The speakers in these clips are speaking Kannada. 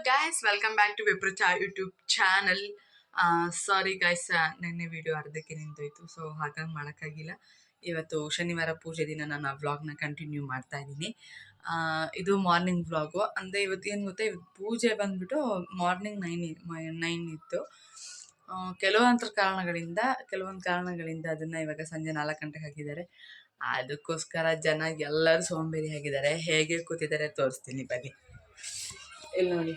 ಗೈಸ್, ವೆಲ್ಕಮ್ ಬ್ಯಾಕ್ ಟು ವಿಪ್ರಚಾ ಯೂಟ್ಯೂಬ್ ಚಾನಲ್. ಸಾರಿ ಗೈಸ್, ನಿನ್ನೆ ವಿಡಿಯೋ ಅರ್ಧಕ್ಕೆ ನಿಂತೋಯ್ತು, ಸೊ ಹಾಗಾಗಿ ಮಾಡೋಕ್ಕಾಗಿಲ್ಲ. ಇವತ್ತು ಶನಿವಾರ ಪೂಜೆ ದಿನ ನಾನು ಆ ವ್ಲಾಗ್ನ ಕಂಟಿನ್ಯೂ ಮಾಡ್ತಾ ಇದ್ದೀನಿ. ಇದು ಮಾರ್ನಿಂಗ್ ವ್ಲಾಗು. ಅಂದರೆ ಇವತ್ತು ಏನು ಗೊತ್ತಾ, ಇವತ್ತು ಪೂಜೆ ಬಂದುಬಿಟ್ಟು ಮಾರ್ನಿಂಗ್ 9 ಇತ್ತು. ಕೆಲವೊಂದು ಕಾರಣಗಳಿಂದ ಅದನ್ನು ಇವಾಗ ಸಂಜೆ 4 ಗಂಟೆಗೆ ಹಾಕಿದ್ದಾರೆ. ಅದಕ್ಕೋಸ್ಕರ ಜನ ಎಲ್ಲರೂ ಸೋಂಬೇರಿ ಆಗಿದ್ದಾರೆ. ಹೇಗೆ ಕೂತಿದ್ದಾರೆ ತೋರಿಸ್ತೀನಿ ಬನ್ನಿ. ಇಲ್ಲಿ ನೋಡಿ,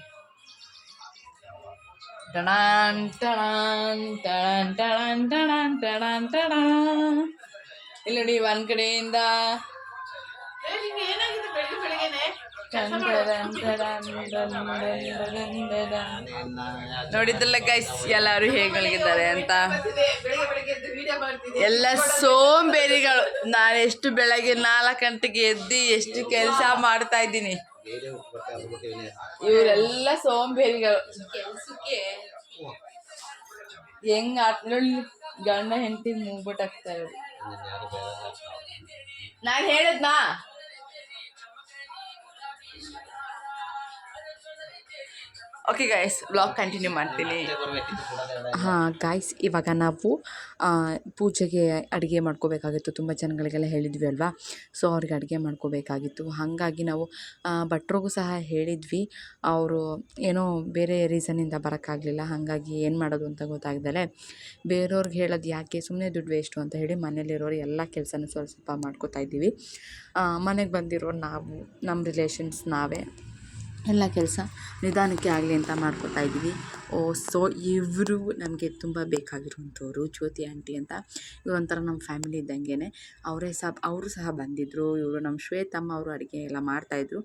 ಟಣಾನ್ ಟಣಾನ್ ಟಣಾನ್ ಟಣಾನ್ ಟಣಾನ್ ಟಣಾನ್ ಟಣಾನ್. ಇಲ್ಲಿ ನೋಡಿ, ಒಂದ್ ಕಡೆಯಿಂದ ನೋಡಿದ್ದಲ್ಲ ಗೈಸ್, ಎಲ್ಲರೂ ಹೇಗೆ ಮಲಗಿದ್ದಾರೆ ಅಂತ. ಎಲ್ಲ ಸೋಂಬೇರಿಗಳು. ನಾನು ಎಷ್ಟು ಬೆಳಗ್ಗೆ 4 ಗಂಟೆಗೆ ಎದ್ದು ಎಷ್ಟು ಕೆಲಸ ಮಾಡ್ತಾ ಇದ್ದೀನಿ. ಇವರೆಲ್ಲ ಸೋಂಬೇರಿಗಳು. ಹೆಂಗ್ ಗಂಡ ಹೆಂಡತಿ ಮೂಗ್ಬಿಟ್ಟು ಆಗ್ತಾ ಇರೋದು. ನಾನು ಹೇಳಿದ್ನಾ? ಓಕೆ ಗೈಸ್, ಬ್ಲಾಗ್ ಕಂಟಿನ್ಯೂ ಮಾಡ್ತೀನಿ. ಗಾಯ್ಸ್, ಇವಾಗ ನಾವು ಪೂಜೆಗೆ ಅಡುಗೆ ಮಾಡ್ಕೋಬೇಕಾಗಿತ್ತು. ತುಂಬ ಜನಗಳಿಗೆಲ್ಲ ಹೇಳಿದ್ವಿ ಅಲ್ವಾ, ಸೊ ಅವ್ರಿಗೆ ಅಡುಗೆ ಮಾಡ್ಕೋಬೇಕಾಗಿತ್ತು. ಹಾಗಾಗಿ ನಾವು ಭಟ್ರಿಗೂ ಸಹ ಹೇಳಿದ್ವಿ. ಅವರು ಏನೋ ಬೇರೆ ರೀಸನ್ನಿಂದ ಬರೋಕ್ಕಾಗಲಿಲ್ಲ. ಹಾಗಾಗಿ ಏನು ಮಾಡೋದು ಅಂತ ಗೊತ್ತಾಗ್ದಲೆ ಬೇರೆಯವ್ರಿಗೆ ಹೇಳೋದು ಯಾಕೆ, ಸುಮ್ಮನೆ ದುಡ್ಡು ವೇಸ್ಟು ಅಂತ ಹೇಳಿ ಮನೇಲಿರೋರು ಎಲ್ಲ ಕೆಲಸನೂ ಸ್ವಲ್ಪ ಮಾಡ್ಕೋತಾ ಇದ್ದೀವಿ. ಮನೆಗೆ ಬಂದಿರೋರು ನಾವು, ನಮ್ಮ ರಿಲೇಷನ್ಸ್ ನಾವೇ ಎಲ್ಲ ಕೆಲಸ ನಿಧಾನಕ್ಕೆ ಆಗಲಿ ಅಂತ ಮಾಡ್ಕೊತಾ ಇದ್ದೀವಿ. ಸೊ ಇವರು ನಮಗೆ ತುಂಬ ಬೇಕಾಗಿರುವಂಥವ್ರು, ಜ್ಯೋತಿ ಆಂಟಿ ಅಂತ. ಇವರೊಂಥರ ನಮ್ಮ ಫ್ಯಾಮಿಲಿ ಇದ್ದಂಗೆ. ಅವರು ಸಹ ಬಂದಿದ್ದರು. ಇವರು ನಮ್ಮ ಶ್ವೇತಮ್ಮ, ಅವರು ಅಡುಗೆ ಎಲ್ಲ ಮಾಡ್ತಾಯಿದ್ರು.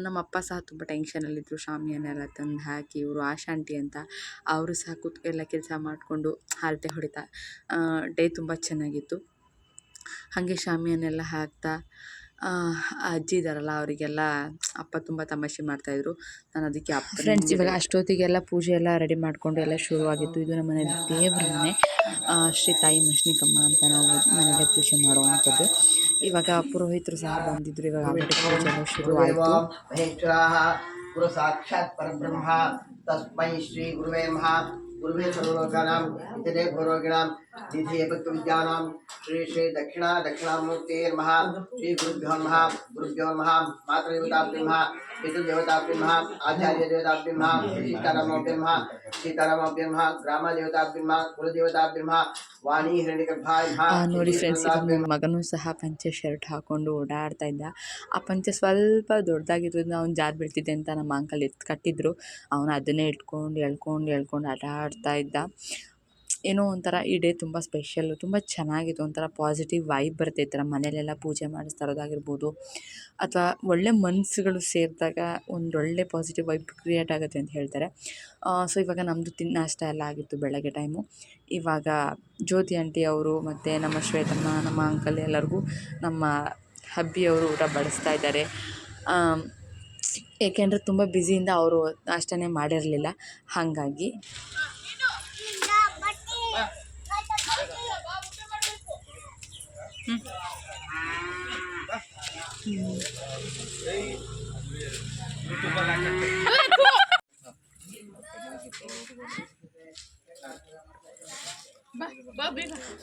ನಮ್ಮ ಅಪ್ಪ ಸಹ ತುಂಬ ಟೆನ್ಷನಲ್ಲಿದ್ದರು. ಶಾಮಿಯಾನೆಲ್ಲ ತಂದು ಹಾಕಿ, ಇವರು ಆಶಾಂಟಿ ಅಂತ, ಅವರು ಸಹ ಎಲ್ಲ ಕೆಲಸ ಮಾಡಿಕೊಂಡು ಹರಟೆ ಹೊಡಿತಾ ಡೇ ತುಂಬ ಚೆನ್ನಾಗಿತ್ತು. ಹಾಗೆ ಶಾಮಿಯಾನೆಲ್ಲ ಹಾಕ್ತಾ ಅಜ್ಜಿ ಇದ್ದಾರಲ್ಲ, ಅವರಿಗೆಲ್ಲ ಅಪ್ಪ ತುಂಬ ತಮಾಷೆ ಮಾಡ್ತಾಯಿದ್ರು. ನಾನು ಅದಕ್ಕೆ ಫ್ರೆಂಡ್ಸ್, ಇವಾಗ ಅಷ್ಟೊತ್ತಿಗೆಲ್ಲ ಪೂಜೆ ಎಲ್ಲ ರೆಡಿ ಮಾಡಿಕೊಂಡು ಎಲ್ಲ ಶುರುವಾಗಿತ್ತು. ಇದು ನಮ್ಮ ಮನೇಲಿ ದೇವ್ರ ಮನೆ, ಶ್ರೀ ತಾಯಿ ಮಶ್ನಿಕಮ್ಮ ಅಂತ ನಾವು ಮನೇಲಿ ಪೂಜೆ ಮಾಡುವಂಥದ್ದು. ಇವಾಗ ಪುರೋಹಿತರು ಸಹ ಬಂದಿದ್ರು. ಇವಾಗ ಆಲ್ರೆಡಿ ಪೂಜೆ ಎಲ್ಲ ಶುರು ಆಯಿತು. ಗುರು ಸಾಕ್ಷಾತ್ ಪರಬ್ರಹ್ಮ ತಸ್ಮೈ ಶ್ರೀ ಗುರುವೇ ನಮಃ. ಗುರುವೇ ಸರ್ವಲೋಕಾನಾಂ ಇತರೇ ಭೂರೋಗಿಣಾಂ ನಿಧಿಯೇ ವಿದ್ಯಾನಾಂ ಶ್ರೀ ಶ್ರೀ ದಕ್ಷಿಣಾಮೂರ್ತಿ ನಮಃ. ಶ್ರೀ ಗುರುಭ್ಯೋ ನಮಃ. ಗುರುಭ್ಯೋ ನಮಃ. ಮಾತೃದೇವತಾಭ್ಯೋ ನಮಃ. ಪಿತೃದೇವತಾಭ್ಯೋ ನಮಃ. ಆಚಾರ್ಯದೇವತಾಭ್ಯೋ ನಮಃ. ಸೀತಾರಾಮಾಭ್ಯೋ ನಮಃ. ಸೀತಾರಾಮಾಭ್ಯೋ ನಮಃ. ಗ್ರಾಮದೇವತಾಭ್ಯೋ ನಮಃ. ಕುಲದೇವತಾಭ್ಯೋ ನಮಃ. ವಾಣಿ ಹಿರಣ್ಯಗರ್ಭಾಯ ನಮಃ. ನೋಡಿ ಫ್ರೆಂಡ್ಸ್, ನನ್ನ ಮಗನೂ ಸಹ ಪಂಚೆ ಶರ್ಟ್ ಹಾಕ್ಕೊಂಡು ಓಡಾಡ್ತಾ ಇದ್ದ. ಆ ಪಂಚೆ ಸ್ವಲ್ಪ ದೊಡ್ಡದಾಗಿರೋದ್ರಿಂದ ಅವ್ನು ಜಾರ್ ಬೀಳ್ತಿದ್ದೆ ಅಂತ ನಮ್ಮ ಅಂಕಲ್ ಕಟ್ಟಿದ್ರು. ಅವನು ಅದನ್ನೇ ಎಳ್ಕೊಂಡು ಆಟ ಆಡ್ತಾ ಇದ್ದ. ಏನೋ ಒಂಥರ ಈ ಡೇ ತುಂಬ ಸ್ಪೆಷಲ್ಲು, ತುಂಬ ಚೆನ್ನಾಗಿತ್ತು. ಒಂಥರ ಪಾಸಿಟಿವ್ ವೈಬ್ ಬರುತ್ತೆ ಈ ಥರ ಮನೇಲೆಲ್ಲ ಪೂಜೆ ಮಾಡಿಸ್ತಾ ಇರೋದಾಗಿರ್ಬೋದು, ಅಥವಾ ಒಳ್ಳೆ ಮನಸ್ಸುಗಳು ಸೇರಿದಾಗ ಒಂದೊಳ್ಳೆ ಪಾಸಿಟಿವ್ ವೈಬ್ ಕ್ರಿಯೇಟ್ ಆಗುತ್ತೆ ಅಂತ ಹೇಳ್ತಾರೆ. ಸೊ ಇವಾಗ ನಮ್ಮದು ನಾಷ್ಟ ಎಲ್ಲ ಆಗಿತ್ತು ಬೆಳಗ್ಗೆ ಟೈಮು. ಇವಾಗ ಜ್ಯೋತಿ ಆಂಟಿ ಅವರು ಮತ್ತು ನಮ್ಮ ಶ್ವೇತಮ್ಮ, ನಮ್ಮ ಅಂಕಲ್ ಎಲ್ಲರಿಗೂ ನಮ್ಮ ಹಬ್ಬಿಯವರು ಊಟ ಬಡಿಸ್ತಾ ಇದ್ದಾರೆ. ಏಕೆಂದರೆ ತುಂಬ ಬ್ಯುಸಿಯಿಂದ ಅವರು ನಾಷ್ಟನೇ ಮಾಡಿರಲಿಲ್ಲ. ಹಾಗಾಗಿ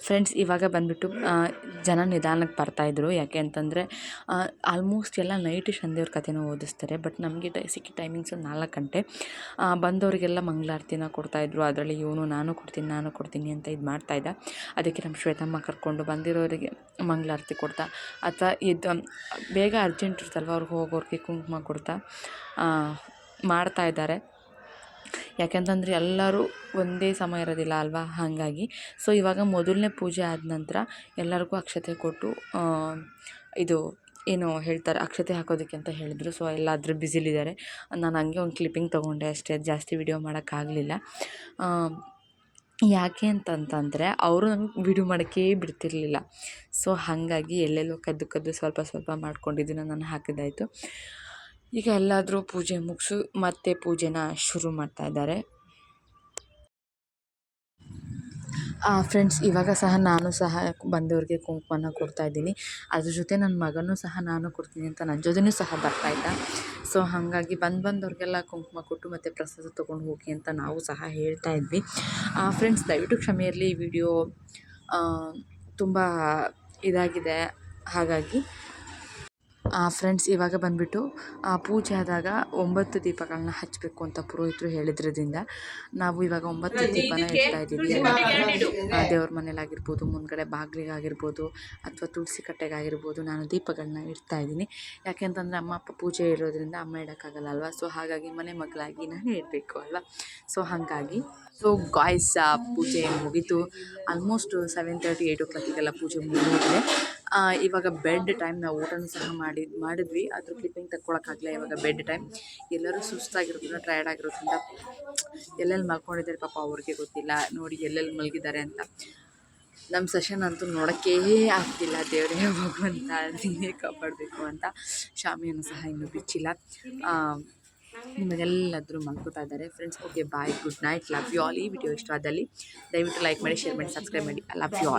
ಫ್ರೆಂಡ್ಸ್, ಇವಾಗ ಬಂದುಬಿಟ್ಟು ಜನ ನಿಧಾನಕ್ಕೆ ಬರ್ತಾಯಿದ್ರು. ಯಾಕೆ ಅಂತಂದರೆ ಆಲ್ಮೋಸ್ಟ್ ಎಲ್ಲ ನೈಟ್ ಸಂದೇವ್ರ ಕಥೆನ ಓದಿಸ್ತಾರೆ. ಬಟ್ ನಮಗೆ ಸಿಕ್ಕಿದ ಟೈಮಿಂಗ್ಸು 4 ಗಂಟೆ. ಬಂದವರಿಗೆಲ್ಲ ಮಂಗಳಾರತಿನ ಕೊಡ್ತಾಯಿದ್ರು. ಅದರಲ್ಲಿ ಇವನು ನಾನು ಕೊಡ್ತೀನಿ ಅಂತ ಇದು ಮಾಡ್ತಾಯಿದ್ದ. ಅದಕ್ಕೆ ನಮ್ಮ ಶ್ವೇತಮ್ಮ ಕರ್ಕೊಂಡು ಬಂದಿರೋರಿಗೆ ಮಂಗಳಾರತಿ ಕೊಡ್ತಾ, ಅಥವಾ ಇದು ಬೇಗ ಅರ್ಜೆಂಟ್ ಇರ್ತಲ್ವ ಅವ್ರಿಗೆ ಹೋಗೋರಿಗೆ ಕುಂಕುಮ ಕೊಡ್ತಾ ಮಾಡ್ತಾಯಿದ್ದಾರೆ. ಯಾಕೆಂತಂದರೆ ಎಲ್ಲರೂ ಒಂದೇ ಸಮಯ ಇರೋದಿಲ್ಲ ಅಲ್ವಾ, ಹಾಗಾಗಿ. ಸೊ ಇವಾಗ ಮೊದಲನೇ ಪೂಜೆ ಆದ ನಂತರ ಎಲ್ಲರಿಗೂ ಅಕ್ಷತೆ ಕೊಟ್ಟು ಇದು ಏನು ಹೇಳ್ತಾರೆ, ಅಕ್ಷತೆ ಹಾಕೋದಕ್ಕೆ ಅಂತ ಹೇಳಿದ್ರು. ಸೊ ಎಲ್ಲ ಅದ್ರ ಬ್ಯುಸಿಲಿದ್ದಾರೆ. ನಾನು ಹಂಗೆ ಒಂದು ಕ್ಲಿಪ್ಪಿಂಗ್ ತೊಗೊಂಡೆ ಅಷ್ಟೇ, ಜಾಸ್ತಿ ವಿಡಿಯೋ ಮಾಡೋಕ್ಕಾಗಲಿಲ್ಲ. ಯಾಕೆ ಅಂತಂತಂದರೆ ಅವರು ನಮಗೆ ವಿಡಿಯೋ ಮಾಡೋಕ್ಕೇ ಬಿಡ್ತಿರಲಿಲ್ಲ. ಸೊ ಹಾಗಾಗಿ ಎಲ್ಲೆಲ್ಲೋ ಕದ್ದು ಸ್ವಲ್ಪ ಮಾಡ್ಕೊಂಡಿದ್ದನ್ನು ನಾನು ಹಾಕಿದ್ದಾಯಿತು. ಈಗ ಎಲ್ಲಾದರೂ ಪೂಜೆ ಮುಗಿಸು ಮತ್ತೆ ಪೂಜೆನ ಶುರು ಮಾಡ್ತಾ ಇದ್ದಾರೆ. ಫ್ರೆಂಡ್ಸ್ ಇವಾಗ ಸಹ ನಾನು ಸಹ ಬಂದವ್ರಿಗೆ ಕುಂಕುಮನ ಕೊಡ್ತಾಯಿದ್ದೀನಿ. ಅದ್ರ ಜೊತೆ ನನ್ನ ಮಗನೂ ಸಹ ನಾನು ಕೊಡ್ತೀನಿ ಅಂತ ನನ್ನ ಜೊತೆನೂ ಸಹ ಬರ್ತಾಯಿದ್ದ. ಸೊ ಹಾಗಾಗಿ ಬಂದವ್ರಿಗೆಲ್ಲ ಕುಂಕುಮ ಕೊಟ್ಟು ಮತ್ತು ಪ್ರಸಾದ ತೊಗೊಂಡು ಹೋಗಿ ಅಂತ ನಾವು ಸಹ ಹೇಳ್ತಾ ಇದ್ವಿ. ಫ್ರೆಂಡ್ಸ್ ದಯವಿಟ್ಟು ಕ್ಷಮೆ ಇರಲಿ, ಈ ವಿಡಿಯೋ ತುಂಬ ಇದಾಗಿದೆ. ಹಾಗಾಗಿ ಫ್ರೆಂಡ್ಸ್ ಇವಾಗ ಬಂದುಬಿಟ್ಟು ಪೂಜೆ ಆದಾಗ 9 ದೀಪಗಳನ್ನ ಹಚ್ಚಬೇಕು ಅಂತ ಪುರೋಹಿತರು ಹೇಳಿದ್ರಿಂದ ನಾವು ಇವಾಗ 9 ದೀಪನ ಇಡ್ತಾ ಇದ್ದೀವಿ. ದೇವ್ರ ಮನೇಲಾಗಿರ್ಬೋದು, ಮುಂದ್ಗಡೆ ಬಾಗಿಲಿಗಾಗಿರ್ಬೋದು, ಅಥವಾ ತುಳಸಿ ಕಟ್ಟೆಗಾಗಿರ್ಬೋದು ನಾನು ದೀಪಗಳನ್ನ ಇಡ್ತಾ ಇದ್ದೀನಿ. ಯಾಕೆಂತಂದರೆ ಅಮ್ಮ ಅಪ್ಪ ಪೂಜೆ ಇರೋದ್ರಿಂದ ಅಮ್ಮ ಇಡೋಕ್ಕಾಗಲ್ಲ ಅಲ್ವಾ. ಸೊ ಹಾಗಾಗಿ ಮನೆ ಮಗಳಾಗಿ ನಾನು ಇಡಬೇಕು ಅಲ್ವಾ. ಸೊ ಹಾಗಾಗಿ ಗಾಯ್ಸ್ ಪೂಜೆ ಮುಗೀತು. ಆಲ್ಮೋಸ್ಟ್ 7:30 8 o'clock ಪೂಜೆ ಮುಗಿದೋಗಿದೆ. ಇವಾಗ ಬೆಡ್ ಟೈಮ್. ನಾವು ಊಟನೂ ಸಹ ಮಾಡಿದ್ವಿ. ಅದ್ರ ಕ್ಲಿಪ್ಪಿಂಗ್ ತಗೊಳಕ್ಕಾಗಲಿಲ್ಲ. ಇವಾಗ ಬೆಡ್ ಟೈಮ್. ಎಲ್ಲರೂ ಸುಸ್ತಾಗಿರೋದ್ರಿಂದ, ಟಯರ್ಡ್ ಆಗಿರೋದ್ರಿಂದ ಎಲ್ಲೆಲ್ಲಿ ಮಲ್ಕೊಂಡಿದ್ದಾರೆ ಪಾಪ ಅವ್ರಿಗೆ ಗೊತ್ತಿಲ್ಲ. ನೋಡಿ ಎಲ್ಲೆಲ್ಲಿ ಮಲಗಿದ್ದಾರೆ ಅಂತ. ನಮ್ಮ ಸೆಷನ್ ಅಂತೂ ನೋಡೋಕ್ಕೇ ಆಗ್ತಿಲ್ಲ. ದೇವರೇ ಭಗವಂತ ನೀನೇ ಕಾಪಾಡಬೇಕು ಅಂತ. ಶಾಮಿಯನ್ನು ಸಹ ಇನ್ನೂ ಬಿಚ್ಚಿಲ್ಲ. ನಿಮಗೆಲ್ಲಾದರೂ ಮಲ್ಕೋತಾ ಇದ್ದಾರೆ friends. Okay bye, good night, love you all. ಈ ವಿಡಿಯೋ ಇಷ್ಟವಾದಲ್ಲಿ ದಯವಿಟ್ಟು ಲೈಕ್ ಮಾಡಿ, ಶೇರ್ ಮಾಡಿ, ಸಬ್ಸ್ಕ್ರೈಬ್ ಮಾಡಿ. I love you all.